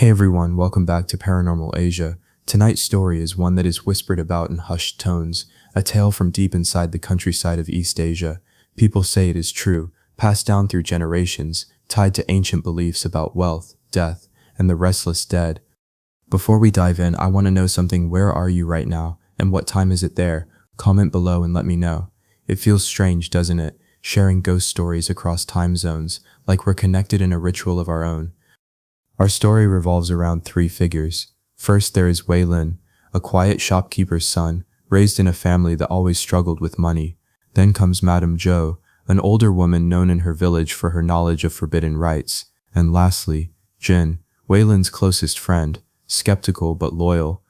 Hey everyone, welcome back to Paranormal Asia. Tonight's story is one that is whispered about in hushed tones, a tale from deep inside the countryside of East Asia. People say it is true, passed down through generations, tied to ancient beliefs about wealth, death, and the restless dead. Before we dive in, I want to know something. Where are you right now, and what time is it there? Comment below and let me know. It feels strange, doesn't it? Sharing ghost stories across time zones, like we're connected in a ritual of our own. Our story revolves around three figures. First, there is Wei-Lin, a quiet shopkeeper's son, raised in a family that always struggled with money. Then comes Madame Zhou, an older woman known in her village for her knowledge of forbidden rites. And lastly, Jin, Wei-Lin's closest friend, skeptical but loyal.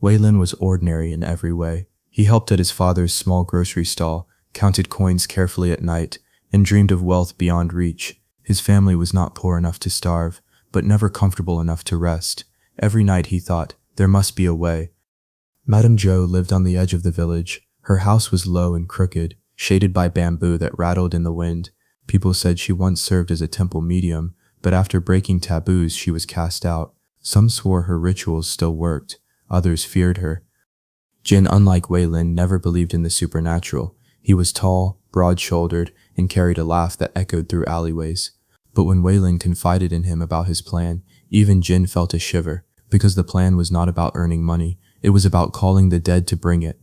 Wei-Lin was ordinary in every way. He helped at his father's small grocery stall, counted coins carefully at night, and dreamed of wealth beyond reach. His family was not poor enough to starve, but never comfortable enough to rest. Every night he thought, there must be a way. Madame Zhou lived on the edge of the village. Her house was low and crooked, shaded by bamboo that rattled in the wind. People said she once served as a temple medium, but after breaking taboos she was cast out. Some swore her rituals still worked, others feared her. Jin, unlike Wei-Lin, never believed in the supernatural. He was tall, broad-shouldered, and carried a laugh that echoed through alleyways. But when Wei-Lin confided in him about his plan, even Jin felt a shiver, because the plan was not about earning money, it was about calling the dead to bring it.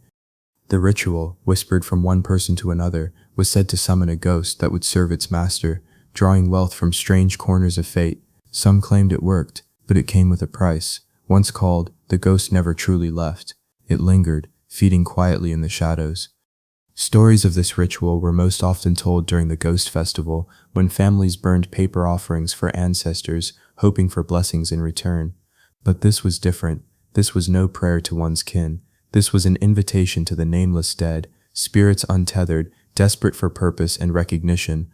The ritual, whispered from one person to another, was said to summon a ghost that would serve its master, drawing wealth from strange corners of fate. Some claimed it worked, but it came with a price. Once called, the ghost never truly left. It lingered, feeding quietly in the shadows. Stories of this ritual were most often told during the Ghost Festival, when families burned paper offerings for ancestors, hoping for blessings in return. But this was different. This was no prayer to one's kin. This was an invitation to the nameless dead, spirits untethered, desperate for purpose and recognition.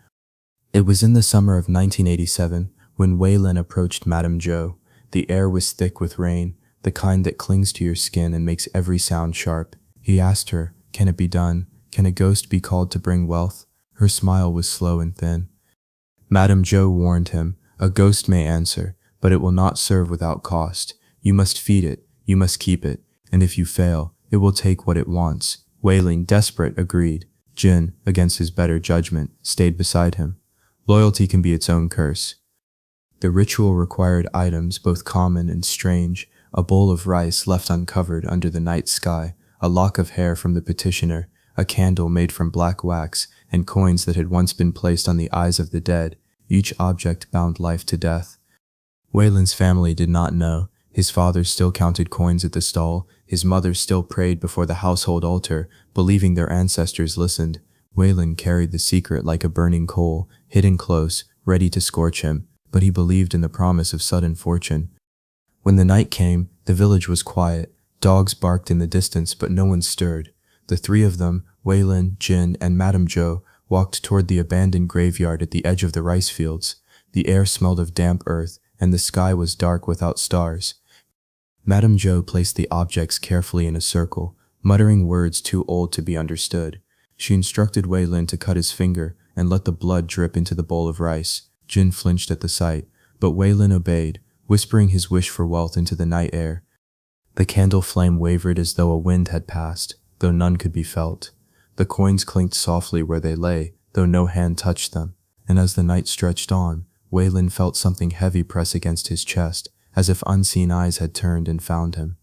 It was in the summer of 1987 when Wei-Lin approached Madame Zhou. The air was thick with rain, the kind that clings to your skin and makes every sound sharp. He asked her, "Can it be done? Can a ghost be called to bring wealth?" Her smile was slow and thin. Madame Zhou warned him, "A ghost may answer, but it will not serve without cost. You must feed it, you must keep it, and if you fail, it will take what it wants." Wei-Lin, desperate, agreed. Jin, against his better judgment, stayed beside him. Loyalty can be its own curse. The ritual required items both common and strange: a bowl of rice left uncovered under the night sky, a lock of hair from the petitioner, a candle made from black wax, and coins that had once been placed on the eyes of the dead. Each object bound life to death. Wei-Lin's family did not know. His father still counted coins at the stall. His mother still prayed before the household altar, believing their ancestors listened. Wei-Lin carried the secret like a burning coal, hidden close, ready to scorch him, but he believed in the promise of sudden fortune. When the night came, the village was quiet. Dogs barked in the distance, but no one stirred. The three of them, Wei-Lin, Jin, and Madame Zhou, walked toward the abandoned graveyard at the edge of the rice fields. The air smelled of damp earth, and the sky was dark without stars. Madame Zhou placed the objects carefully in a circle, muttering words too old to be understood. She instructed Wei-Lin to cut his finger and let the blood drip into the bowl of rice. Jin flinched at the sight, but Wei-Lin obeyed, whispering his wish for wealth into the night air. The candle flame wavered as though a wind had passed, though none could be felt. The coins clinked softly where they lay, though no hand touched them. And as the night stretched on, Wei-Lin felt something heavy press against his chest, as if unseen eyes had turned and found him.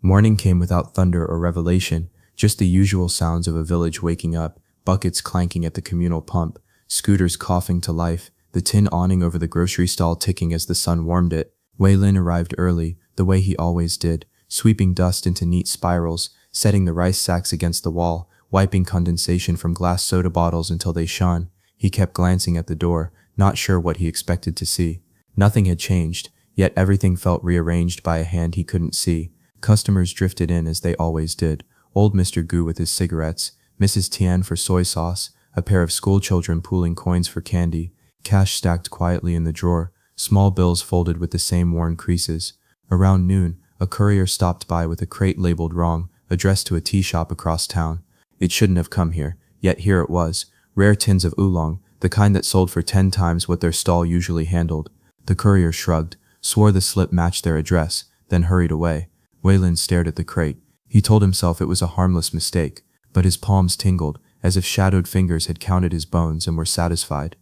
Morning came without thunder or revelation, just the usual sounds of a village waking up, buckets clanking at the communal pump, scooters coughing to life, the tin awning over the grocery stall ticking as the sun warmed it. Wei-Lin arrived early, the way he always did, sweeping dust into neat spirals, setting the rice sacks against the wall, wiping condensation from glass soda bottles until they shone. He kept glancing at the door, not sure what he expected to see. Nothing had changed, yet everything felt rearranged by a hand he couldn't see. Customers drifted in as they always did. Old Mr. Gu with his cigarettes, Mrs. Tian for soy sauce, a pair of schoolchildren pooling coins for candy, cash stacked quietly in the drawer, small bills folded with the same worn creases. Around noon, a courier stopped by with a crate labeled wrong, addressed to a tea shop across town. It shouldn't have come here, yet here it was. Rare tins of oolong, the kind that sold for 10 times what their stall usually handled. The courier shrugged. swore the slip matched their address, then hurried away. Wei-Lin stared at the crate. He told himself it was a harmless mistake, but his palms tingled, as if shadowed fingers had counted his bones and were satisfied.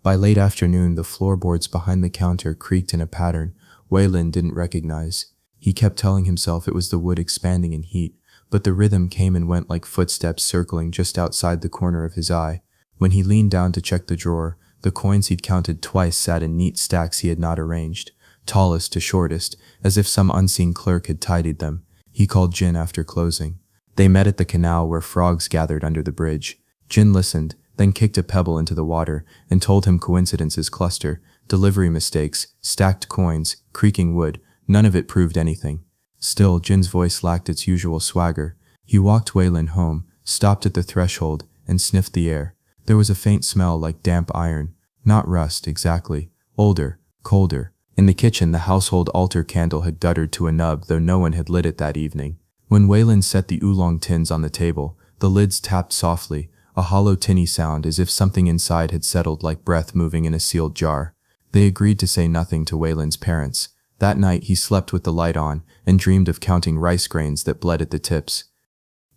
By late afternoon, the floorboards behind the counter creaked in a pattern Wei-Lin didn't recognize. He kept telling himself it was the wood expanding in heat, but the rhythm came and went like footsteps circling just outside the corner of his eye. When he leaned down to check the drawer, the coins he'd counted twice sat in neat stacks he had not arranged, tallest to shortest, as if some unseen clerk had tidied them. He called Jin after closing. They met at the canal where frogs gathered under the bridge. Jin listened, then kicked a pebble into the water and told him coincidences cluster, delivery mistakes, stacked coins, creaking wood. None of it proved anything. Still, Jin's voice lacked its usual swagger. He walked Wei-Lin home, stopped at the threshold, and sniffed the air. There was a faint smell like damp iron. Not rust, exactly. Older, colder. In the kitchen, the household altar candle had guttered to a nub, though no one had lit it that evening. When Wei-Lin set the oolong tins on the table, the lids tapped softly, a hollow tinny sound as if something inside had settled like breath moving in a sealed jar. They agreed to say nothing to Wei-Lin's parents. That night he slept with the light on and dreamed of counting rice grains that bled at the tips.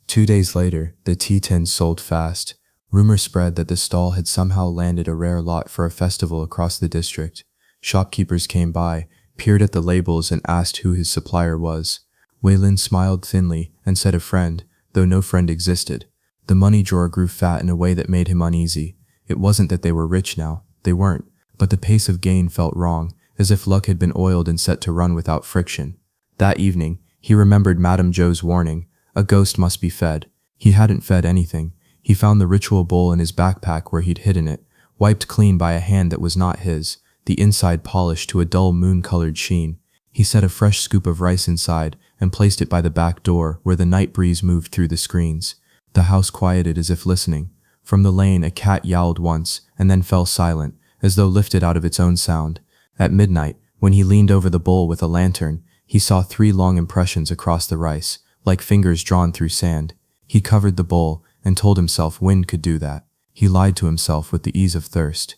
2 days later, the tea tins sold fast. Rumor spread that the stall had somehow landed a rare lot for a festival across the district. Shopkeepers came by, peered at the labels and asked who his supplier was. Wei-Lin smiled thinly and said a friend, though no friend existed. The money drawer grew fat in a way that made him uneasy. It wasn't that they were rich now. They weren't. But the pace of gain felt wrong, as if luck had been oiled and set to run without friction. That evening, he remembered Madame Zhou's warning. A ghost must be fed. He hadn't fed anything. He found the ritual bowl in his backpack where he'd hidden it, wiped clean by a hand that was not his, the inside polished to a dull moon-colored sheen. He set a fresh scoop of rice inside and placed it by the back door where the night breeze moved through the screens. The house quieted as if listening. From the lane, a cat yowled once and then fell silent, as though lifted out of its own sound. At midnight, when he leaned over the bowl with a lantern, he saw 3 long impressions across the rice, like fingers drawn through sand. He covered the bowl and told himself wind could do that. He lied to himself with the ease of thirst.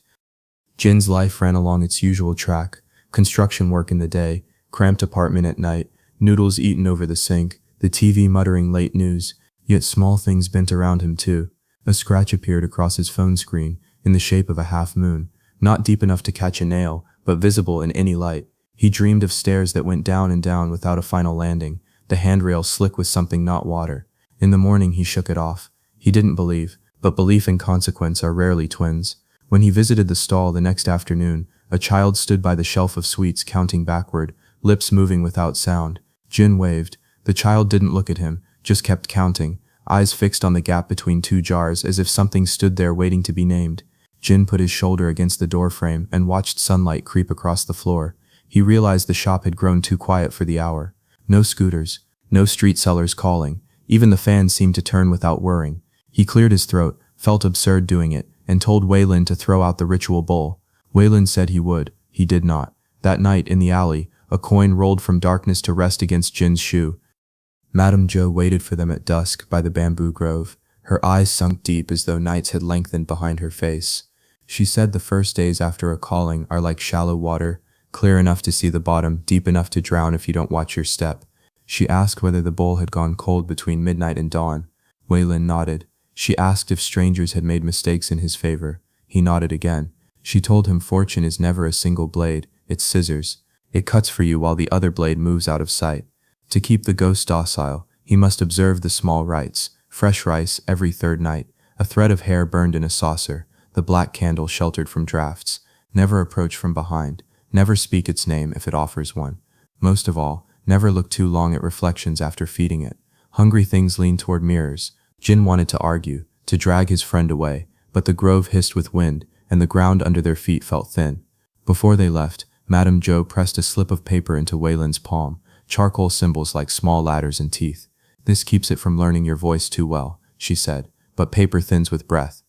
Jin's life ran along its usual track. Construction work in the day, cramped apartment at night, noodles eaten over the sink, the TV muttering late news. Yet small things bent around him too. A scratch appeared across his phone screen, in the shape of a half moon, not deep enough to catch a nail, but visible in any light. He dreamed of stairs that went down and down without a final landing, the handrail slick with something not water. In the morning he shook it off. He didn't believe, but belief and consequence are rarely twins. When he visited the stall the next afternoon, a child stood by the shelf of sweets counting backward, lips moving without sound. Jin waved. The child didn't look at him, just kept counting, eyes fixed on the gap between 2 jars as if something stood there waiting to be named. Jin put his shoulder against the doorframe and watched sunlight creep across the floor. He realized the shop had grown too quiet for the hour. No scooters, no street sellers calling. Even the fans seemed to turn without whirring. He cleared his throat, felt absurd doing it, and told Wei-Lin to throw out the ritual bowl. Wei-Lin said he would. He did not. That night, in the alley, a coin rolled from darkness to rest against Jin's shoe. Madame Zhou waited for them at dusk by the bamboo grove. Her eyes sunk deep as though nights had lengthened behind her face. She said the first days after a calling are like shallow water, clear enough to see the bottom, deep enough to drown if you don't watch your step. She asked whether the bowl had gone cold between midnight and dawn. Wei-Lin nodded. She asked if strangers had made mistakes in his favor. He nodded again. She told him fortune is never a single blade, it's scissors. It cuts for you while the other blade moves out of sight. To keep the ghost docile, he must observe the small rites, fresh rice every 3rd night, a thread of hair burned in a saucer, the black candle sheltered from drafts, never approach from behind, never speak its name if it offers one. Most of all, never look too long at reflections after feeding it. Hungry things lean toward mirrors. Jin wanted to argue, to drag his friend away, but the grove hissed with wind, and the ground under their feet felt thin. Before they left, Madame Zhou pressed a slip of paper into Wei-Lin's palm, charcoal symbols like small ladders and teeth. This keeps it from learning your voice too well, she said, but paper thins with breath.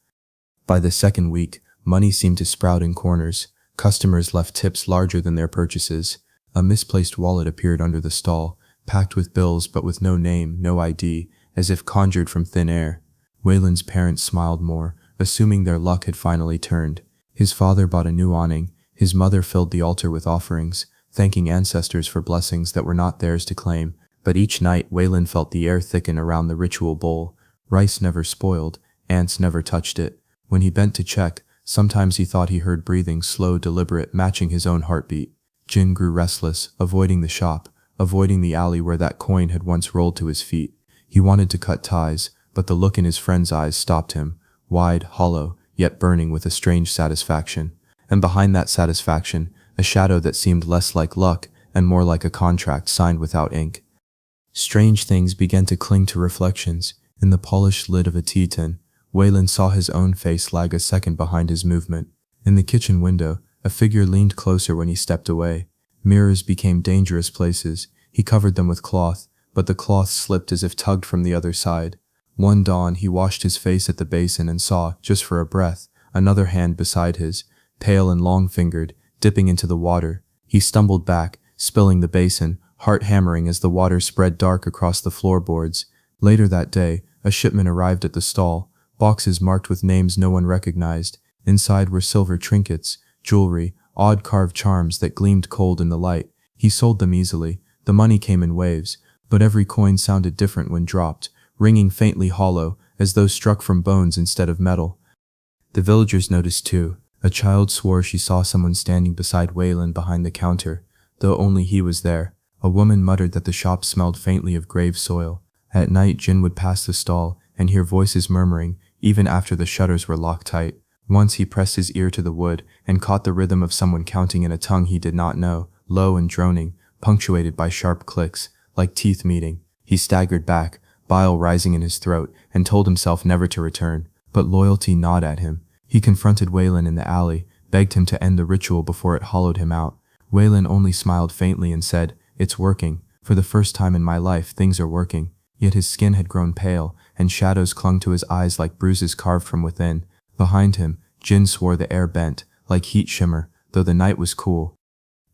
By the 2nd week, money seemed to sprout in corners. Customers left tips larger than their purchases. A misplaced wallet appeared under the stall, packed with bills but with no name, no ID, as if conjured from thin air. Wei-Lin's parents smiled more, assuming their luck had finally turned. His father bought a new awning. His mother filled the altar with offerings. thanking ancestors for blessings that were not theirs to claim. But each night, Wei-Lin felt the air thicken around the ritual bowl. Rice never spoiled, ants never touched it. When he bent to check, sometimes he thought he heard breathing, slow, deliberate, matching his own heartbeat. Jin grew restless, avoiding the shop, avoiding the alley where that coin had once rolled to his feet. He wanted to cut ties, but the look in his friend's eyes stopped him, wide, hollow, yet burning with a strange satisfaction. And behind that satisfaction, a shadow that seemed less like luck and more like a contract signed without ink. Strange things began to cling to reflections. In the polished lid of a tea tin, Wei-Lin saw his own face lag a second behind his movement. In the kitchen window, a figure leaned closer when he stepped away. Mirrors became dangerous places. He covered them with cloth, but the cloth slipped as if tugged from the other side. One dawn, he washed his face at the basin and saw, just for a breath, another hand beside his, pale and long-fingered, dipping into the water. He stumbled back, spilling the basin, heart hammering as the water spread dark across the floorboards. Later that day, a shipment arrived at the stall, boxes marked with names no one recognized. Inside were silver trinkets, jewelry, odd carved charms that gleamed cold in the light. He sold them easily. The money came in waves, but every coin sounded different when dropped, ringing faintly hollow, as though struck from bones instead of metal. The villagers noticed too. A child swore she saw someone standing beside Wei-Lin behind the counter, though only he was there. A woman muttered that the shop smelled faintly of grave soil. At night, Jin would pass the stall and hear voices murmuring, even after the shutters were locked tight. Once he pressed his ear to the wood and caught the rhythm of someone counting in a tongue he did not know, low and droning, punctuated by sharp clicks, like teeth meeting. He staggered back, bile rising in his throat, and told himself never to return. But loyalty gnawed at him. He confronted Wei-Lin in the alley, begged him to end the ritual before it hollowed him out. Wei-Lin only smiled faintly and said, "It's working. For the first time in my life, things are working." Yet his skin had grown pale, and shadows clung to his eyes like bruises carved from within. Behind him, Jin swore the air bent, like heat shimmer, though the night was cool.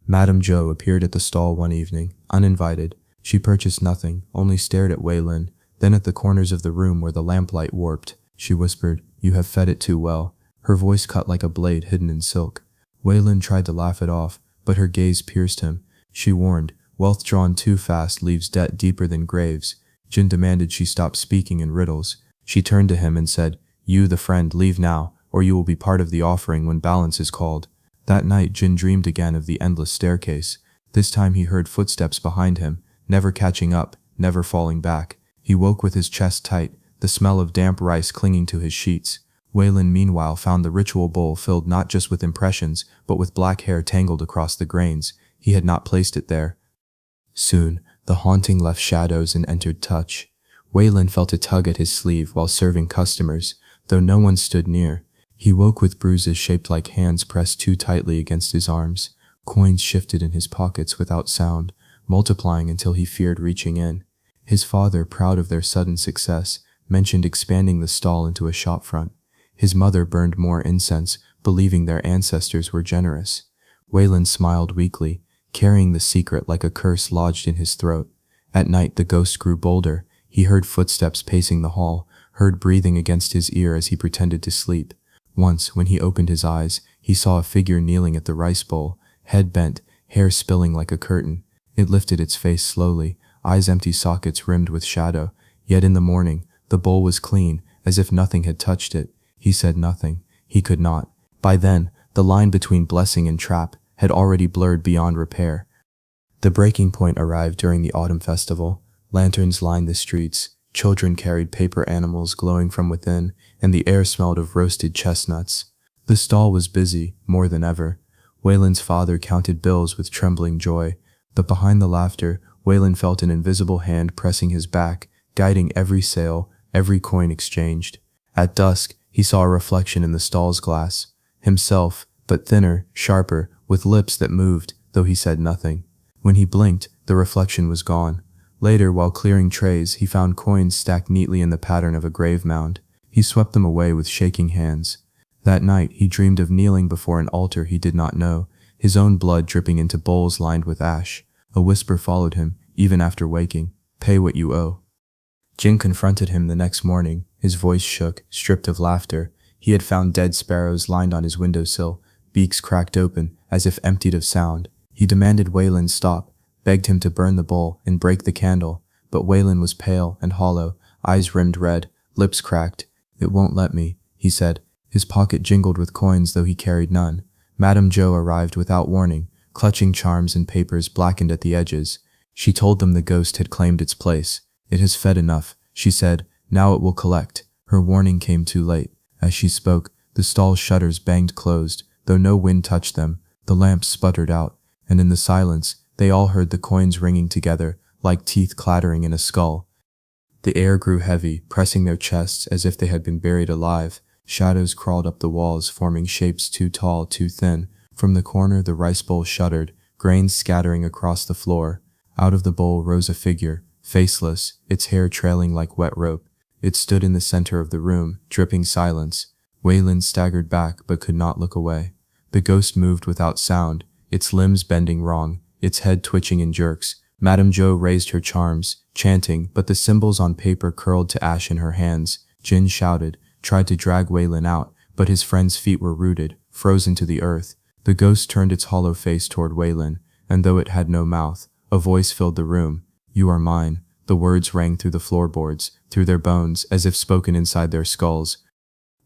Madame Zhou appeared at the stall one evening, uninvited. She purchased nothing, only stared at Wei-Lin. Then at the corners of the room where the lamplight warped, she whispered, "You have fed it too well." Her voice cut like a blade hidden in silk. Wei-Lin tried to laugh it off, but her gaze pierced him. She warned, "Wealth drawn too fast leaves debt deeper than graves." Jin demanded she stop speaking in riddles. She turned to him and said, "You, the friend, leave now, or you will be part of the offering when balance is called." That night, Jin dreamed again of the endless staircase. This time he heard footsteps behind him, never catching up, never falling back. He woke with his chest tight, the smell of damp rice clinging to his sheets. Wei-Lin meanwhile found the ritual bowl filled not just with impressions, but with black hair tangled across the grains. He had not placed it there. Soon, the haunting left shadows and entered touch. Wei-Lin felt a tug at his sleeve while serving customers, though no one stood near. He woke with bruises shaped like hands pressed too tightly against his arms. Coins shifted in his pockets without sound, multiplying until he feared reaching in. His father, proud of their sudden success, mentioned expanding the stall into a shopfront. His mother burned more incense, believing their ancestors were generous. Wei-Lin smiled weakly, carrying the secret like a curse lodged in his throat. At night the ghost grew bolder. He heard footsteps pacing the hall, heard breathing against his ear as he pretended to sleep. Once, when he opened his eyes, he saw a figure kneeling at the rice bowl, head bent, hair spilling like a curtain. It lifted its face slowly, eyes empty sockets rimmed with shadow. Yet in the morning, the bowl was clean, as if nothing had touched it. He said nothing. He could not. By then, the line between blessing and trap had already blurred beyond repair. The breaking point arrived during the autumn festival. Lanterns lined the streets, children carried paper animals glowing from within, and the air smelled of roasted chestnuts. The stall was busy, more than ever. Wei-Lin's father counted bills with trembling joy, but behind the laughter, Wei-Lin felt an invisible hand pressing his back, guiding every sale, every coin exchanged. At dusk, he saw a reflection in the stall's glass. Himself, but thinner, sharper, with lips that moved, though he said nothing. When he blinked, the reflection was gone. Later, while clearing trays, he found coins stacked neatly in the pattern of a grave mound. He swept them away with shaking hands. That night, he dreamed of kneeling before an altar he did not know, his own blood dripping into bowls lined with ash. A whisper followed him, even after waking, "Pay what you owe." Jin confronted him the next morning. His voice shook, stripped of laughter. He had found dead sparrows lined on his windowsill, beaks cracked open, as if emptied of sound. He demanded Wei-Lin stop, begged him to burn the bowl and break the candle, but Wei-Lin was pale and hollow, eyes rimmed red, lips cracked. "It won't let me," he said. His pocket jingled with coins though he carried none. Madame Zhou arrived without warning, clutching charms and papers blackened at the edges. She told them the ghost had claimed its place. "It has fed enough," she said. "Now it will collect." Her warning came too late. As she spoke, the stall's shutters banged closed, though no wind touched them. The lamps sputtered out, and in the silence, they all heard the coins ringing together, like teeth clattering in a skull. The air grew heavy, pressing their chests as if they had been buried alive. Shadows crawled up the walls, forming shapes too tall, too thin. From the corner, the rice bowl shuddered, grains scattering across the floor. Out of the bowl rose a figure, faceless, its hair trailing like wet rope. It stood in the center of the room, dripping silence. Wei-Lin staggered back, but could not look away. The ghost moved without sound, its limbs bending wrong, its head twitching in jerks. Madame Zhou raised her charms, chanting, but the symbols on paper curled to ash in her hands. Jin shouted, tried to drag Wei-Lin out, but his friend's feet were rooted, frozen to the earth. The ghost turned its hollow face toward Wei-Lin, and though it had no mouth, a voice filled the room. "You are mine." The words rang through the floorboards, through their bones, as if spoken inside their skulls.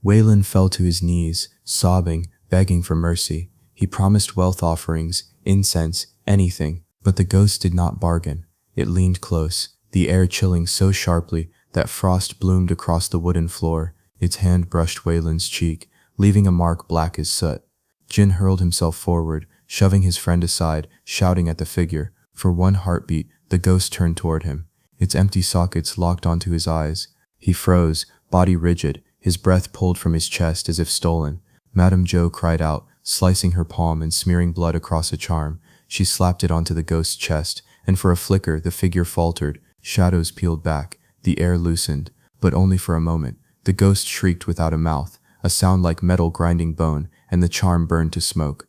Wei-Lin fell to his knees, sobbing, begging for mercy. He promised wealth offerings, incense, anything, but the ghost did not bargain. It leaned close, the air chilling so sharply that frost bloomed across the wooden floor. Its hand brushed Wei-Lin's cheek, leaving a mark black as soot. Jin hurled himself forward, shoving his friend aside, shouting at the figure. For one heartbeat, the ghost turned toward him. Its empty sockets locked onto his eyes. He froze, body rigid, his breath pulled from his chest as if stolen. Madame Zhou cried out, slicing her palm and smearing blood across a charm. She slapped it onto the ghost's chest, and for a flicker the figure faltered. Shadows peeled back, the air loosened, but only for a moment. The ghost shrieked without a mouth, a sound like metal grinding bone, and the charm burned to smoke.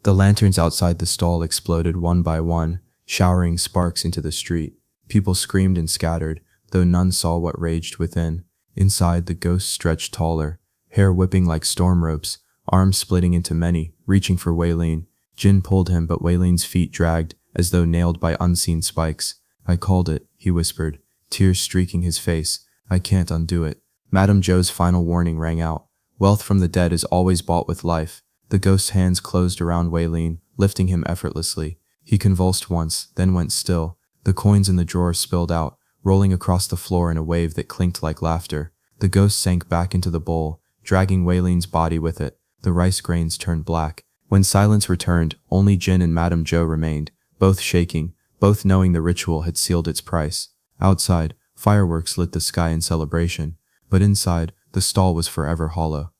The lanterns outside the stall exploded one by one, showering sparks into the street. People screamed and scattered, though none saw what raged within. Inside, the ghost stretched taller, hair whipping like storm ropes, arms splitting into many, reaching for Wei-Lin. Jin pulled him, but Wei-Lin's feet dragged, as though nailed by unseen spikes. "I called it," he whispered, tears streaking his face. "I can't undo it." Madame Zhou's final warning rang out. Wealth from the dead is always bought with life. The ghost's hands closed around Wei-Lin, lifting him effortlessly. He convulsed once, then went still. The coins in the drawer spilled out, rolling across the floor in a wave that clinked like laughter. The ghost sank back into the bowl, dragging Wei-Lin's body with it. The rice grains turned black. When silence returned, only Jin and Madame Zhou remained, both shaking, both knowing the ritual had sealed its price. Outside, fireworks lit the sky in celebration, but inside, the stall was forever hollow.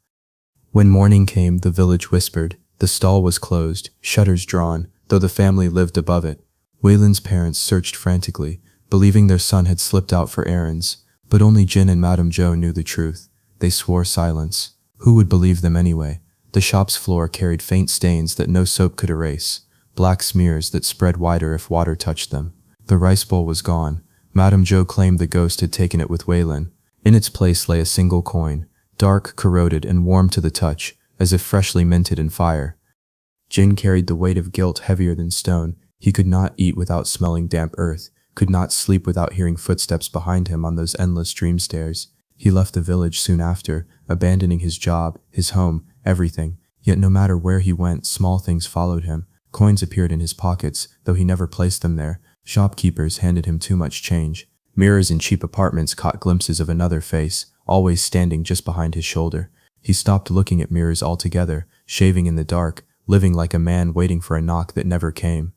When morning came, the village whispered. The stall was closed, shutters drawn, though the family lived above it. Wei-Lin's parents searched frantically, believing their son had slipped out for errands, but only Jin and Madame Zhou knew the truth. They swore silence. Who would believe them anyway? The shop's floor carried faint stains that no soap could erase, black smears that spread wider if water touched them. The rice bowl was gone. Madame Zhou claimed the ghost had taken it with Wei-Lin. In its place lay a single coin, dark, corroded, and warm to the touch, as if freshly minted in fire. Jin carried the weight of guilt heavier than stone. He could not eat without smelling damp earth, could not sleep without hearing footsteps behind him on those endless dream stairs. He left the village soon after, abandoning his job, his home, everything. Yet no matter where he went, small things followed him. Coins appeared in his pockets, though he never placed them there. Shopkeepers handed him too much change. Mirrors in cheap apartments caught glimpses of another face, always standing just behind his shoulder. He stopped looking at mirrors altogether, shaving in the dark, living like a man waiting for a knock that never came.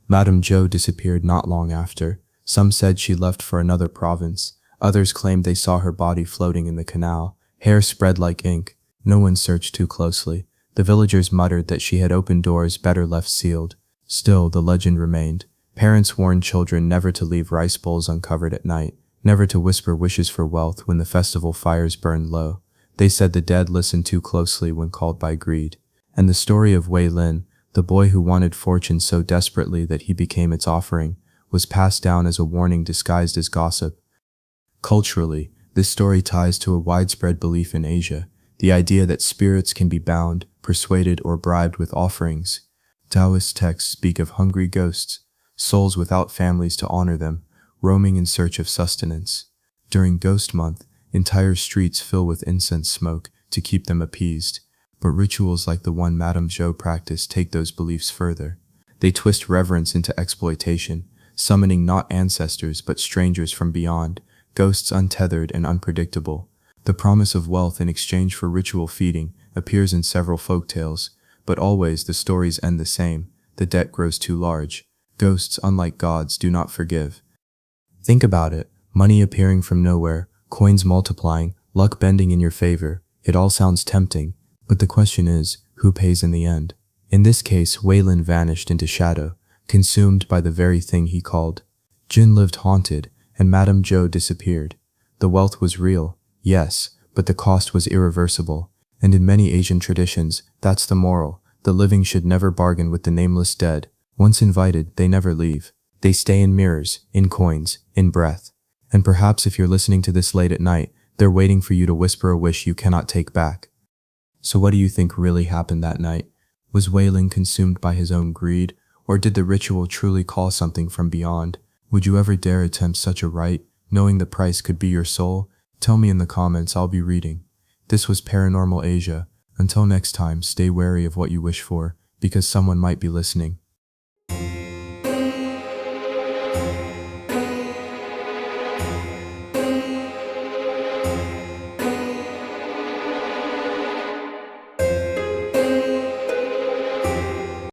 Madame Zhou disappeared not long after. Some said she left for another province. Others claimed they saw her body floating in the canal, hair spread like ink. No one searched too closely. The villagers muttered that she had opened doors better left sealed. Still, the legend remained. Parents warned children never to leave rice bowls uncovered at night, never to whisper wishes for wealth when the festival fires burned low. They said the dead listened too closely when called by greed. And the story of Wei-Lin, the boy who wanted fortune so desperately that he became its offering, was passed down as a warning disguised as gossip. Culturally, this story ties to a widespread belief in Asia, the idea that spirits can be bound, persuaded, or bribed with offerings. Taoist texts speak of hungry ghosts, souls without families to honor them, roaming in search of sustenance. During Ghost Month, entire streets fill with incense smoke to keep them appeased, but rituals like the one Madame Zhou practiced take those beliefs further. They twist reverence into exploitation, summoning not ancestors but strangers from beyond, ghosts untethered and unpredictable. The promise of wealth in exchange for ritual feeding appears in several folktales, but always the stories end the same: the debt grows too large. Ghosts, unlike gods, do not forgive. Think about it: money appearing from nowhere, coins multiplying, luck bending in your favor. It all sounds tempting, but the question is, who pays in the end? In this case, Wei-Lin vanished into shadow, consumed by the very thing he called. Jin lived haunted, and Madame Zhou disappeared. The wealth was real, yes, but the cost was irreversible. And in many Asian traditions, that's the moral: the living should never bargain with the nameless dead. Once invited, they never leave. They stay in mirrors, in coins, in breath. And perhaps if you're listening to this late at night, they're waiting for you to whisper a wish you cannot take back. So what do you think really happened that night? Was Wei-Lin consumed by his own greed, or did the ritual truly call something from beyond? Would you ever dare attempt such a rite, knowing the price could be your soul? Tell me in the comments, I'll be reading. This was Paranormal Asia. Until next time, stay wary of what you wish for, because someone might be listening.